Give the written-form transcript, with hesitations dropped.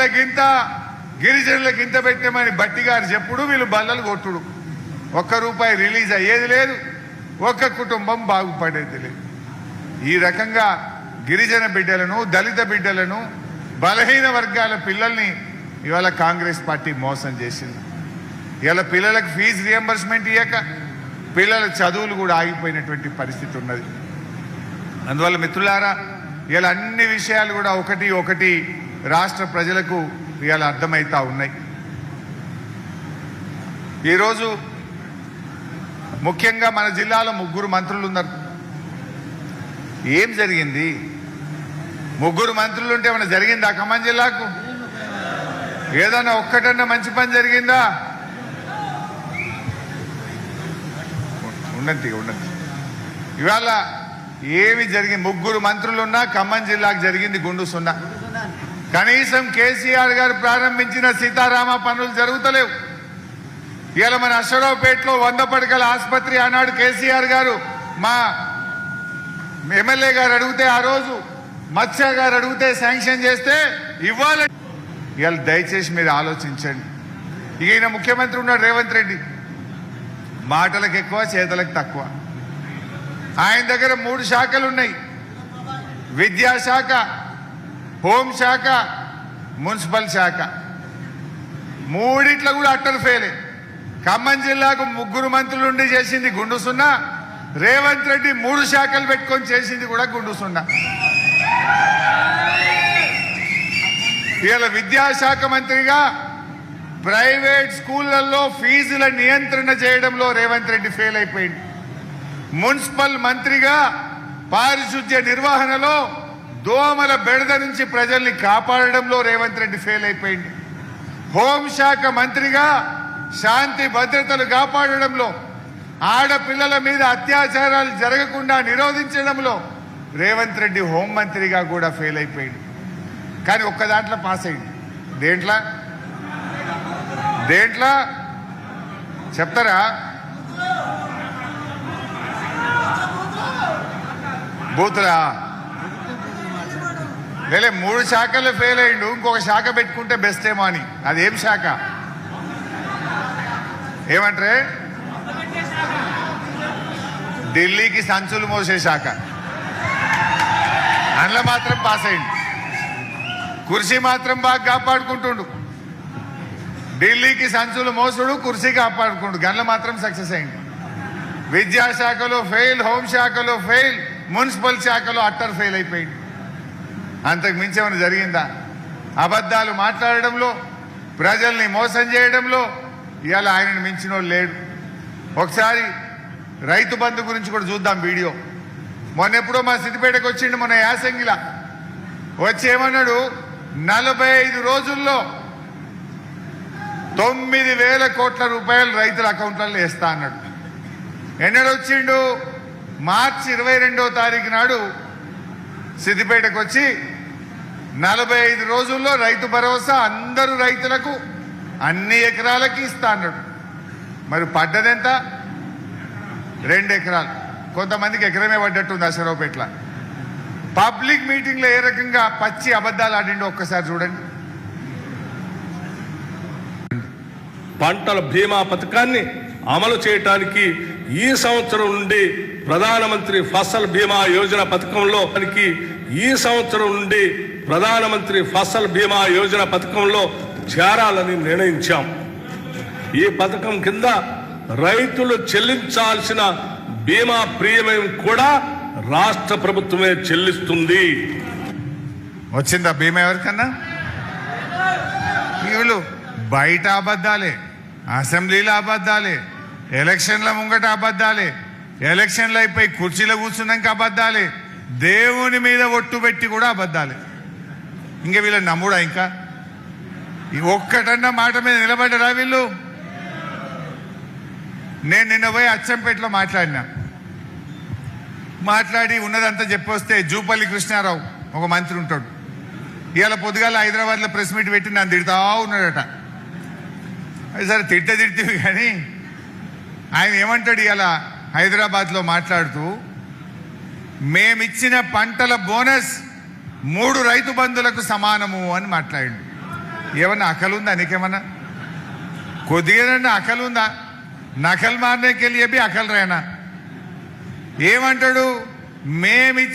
దళితులకింత గిరిజనులకింత పెట్టమని బట్టి గారు చెప్పుడు వీళ్ళు బల్లలు కొట్టుడు. ₹1 రిలీజ్ అయ్యేది లేదు, ఒక్క కుటుంబం బాగుపడేది లేదు. ఈ రకంగా గిరిజన బిడ్డలను, దళిత బిడ్డలను, బలహీన వర్గాల పిల్లల్ని ఇవాళ కాంగ్రెస్ పార్టీ మోసం చేసింది. ఇవాళ పిల్లలకు ఫీజు రియంబర్స్మెంట్ ఇవ్వక పిల్లల చదువులు కూడా ఆగిపోయినటువంటి పరిస్థితి ఉన్నది. అందువల్ల మిత్రులారా, ఇవాళ అన్ని విషయాలు కూడా ఒకటి ఒకటి రాష్ట్ర ప్రజలకు ఇవాళ అర్థమవుతా ఉన్నాయి. ఈరోజు ముఖ్యంగా మన జిల్లాలో 3 మంత్రులు ఉన్నారు. ఏం జరిగింది? 3 మంత్రులు ఉంటే ఏమైనా జరిగిందా? ఖమ్మం జిల్లాకు ఏదైనా ఒక్కటన్నా మంచి పని జరిగిందా? ఉన్నది. ఇవాళ ఏమి జరిగింది? 3 మంత్రులున్నా ఖమ్మం జిల్లాకు జరిగింది గుండు సున్నా. కనీసం కేసీఆర్ గారు ప్రారంభించిన సీతారామ పనులు జరుగుతలేవు. ఇవాళ మన అశ్వరావుపేటలో 100 పడకల ఆసుపత్రి ఆనాడు కేసీఆర్ గారు మా ఎమ్మెల్యే గారు అడిగితే, ఆ రోజు మత్స్య గారు అడిగితే శాంక్షన్ చేస్తే ఇవ్వాలి. ఇవాళ దయచేసి మీరు ఆలోచించండి. ఈయన ముఖ్యమంత్రి ఉన్నాడు రేవంత్ రెడ్డి, మాటలకు ఎక్కువ చేతలకు తక్కువ. ఆయన దగ్గర 3 శాఖలు ఉన్నాయి: విద్యాశాఖ, హోంశాఖ, మున్సిపల్ శాఖ. 3 కూడా అట్టర్ ఫెయిలే. ఖమ్మం జిల్లాకు 3 మంత్రులుండి చేసింది గుండు సున్నా. రేవంత్ రెడ్డి 3 శాఖలు పెట్టుకొని చేసింది కూడా గుండు సున్నా. ఇవాళ విద్యాశాఖ మంత్రిగా ప్రైవేట్ స్కూళ్లలో ఫీజుల నియంత్రణ చేయడంలో రేవంత్ రెడ్డి ఫెయిల్ అయిపోయింది. మున్సిపల్ మంత్రిగా పారిశుద్ధ్య నిర్వహణలో దోమల బెడద నుంచి ప్రజల్ని కాపాడడంలో రేవంత్ రెడ్డి ఫెయిల్ అయిపోయింది. హోంశాఖ మంత్రిగా శాంతి భద్రతలు కాపాడడంలో, ఆడపిల్లల మీద అత్యాచారాలు జరగకుండా నిరోధించడంలో రేవంత్ రెడ్డి హోంమంత్రిగా కూడా ఫెయిల్ అయిపోయింది. కానీ ఒక్క దాంట్లో పాస్ అయింది. దేంట్లో చెప్తారా? బూతులా? లేలే, 3 శాఖలు ఫెయిల్ అయ్యిండు. ఇంకొక శాఖ పెట్టుకుంటే బెస్ట్ ఏమో అని. అదేం శాఖ? ఏమంటారే? ఢిల్లీకి సంచులు మోసే శాఖ. అందులో మాత్రం పాస్ అయింది. కుర్చీ మాత్రం బాగా కాపాడుకుంటుండు. ఢిల్లీకి సంచులు మోసుడు, కుర్చీ కాపాడుకుంటు, గన్ల మాత్రం సక్సెస్ అయింది. విద్యాశాఖలో ఫెయిల్, హోంశాఖలో ఫెయిల్, మున్సిపల్ శాఖలో అట్టర్ ఫెయిల్ అయిపోయింది. అంతకు మించి ఏమైనా జరిగిందా? అబద్ధాలు మాట్లాడడంలో, ప్రజల్ని మోసం చేయడంలో ఇవాళ ఆయనను మించిన వాళ్ళు లేడు. ఒకసారి రైతు బంధు గురించి కూడా చూద్దాం వీడియో. మొన్నెప్పుడో మా సిద్దిపేటకు వచ్చిండు, మొన్న యాసంగిలా వచ్చి ఏమన్నాడు, 45 రోజుల్లో 9,000 కోట్ల రూపాయలు రైతుల అకౌంట్లలో వేస్తా అన్నాడు. ఎన్నడొచ్చిండు? మార్చి 22వ తారీఖు నాడు సిద్దిపేటకు వచ్చి 45 రోజుల్లో రైతు భరోసా అందరూ రైతులకు అన్ని ఎకరాలకి ఇస్తా అన్నాడు. మరి పడ్డదెంత? 2 ఎకరాలు. కొంతమందికి ఎకరమే పడ్డట్టుంది అశ్వరావుపేటలో. పబ్లిక్ మీటింగ్లో ఏ రకంగా పచ్చి అబద్ధాలు ఆడిండో ఒక్కసారి చూడండి. పంటల బీమా పథకాన్ని అమలు చేయడానికి ఈ సంవత్సరం నుండి ప్రధానమంత్రి ఫసల్ బీమా యోజన పథకంలో చేరాలని నిర్ణయించాం. ఈ పథకం కింద రైతులు చెల్లించాల్సిన బీమా ప్రీమియం కూడా రాష్ట్ర ప్రభుత్వమే చెల్లిస్తుంది. వచ్చిందా బీమా ఎవరికన్నా? వీళ్ళు బయట అబద్ధాలే, అసెంబ్లీలో అబద్ధాలే, ఎలక్షన్ల ముంగట అబద్ధాలే, ఎలక్షన్లు అయిపోయి కుర్చీలో కూర్చున్నాక అబద్ధాలే, దేవుని మీద ఒట్టు పెట్టి కూడా అబద్ధాలే. ఇంకా వీళ్ళ నమ్ముడా? ఇంకా ఒక్కటన్నా మాట మీద నిలబడ్డరా వీళ్ళు? నేను నిన్న పోయి అచ్చంపేటలో మాట్లాడి ఉన్నదంతా చెప్పొస్తే జూపల్లి కృష్ణారావు ఒక మంత్రి ఉంటాడు, ఇవాళ పొద్దుగాల హైదరాబాద్లో ప్రెస్ మీట్ పెట్టి నన్ను తిడతా ఉన్నాడట. అది సరే తిడితే కానీ ఆయన ఏమంటాడు ఇవాళ హైదరాబాద్లో మాట్లాడుతూ, మేమిచ్చిన పంటల బోనస్ 3 రైతు బంధులకు సమానము అని మాట్లాడిండు. ఏమన్నా అకలుందా నీకేమన్నా? కొద్దిగానన్నా అకలుందా? నకల్ మారనేకెళ్ళి చెప్పి అకలు రేనా ఏమంటాడు? మేమి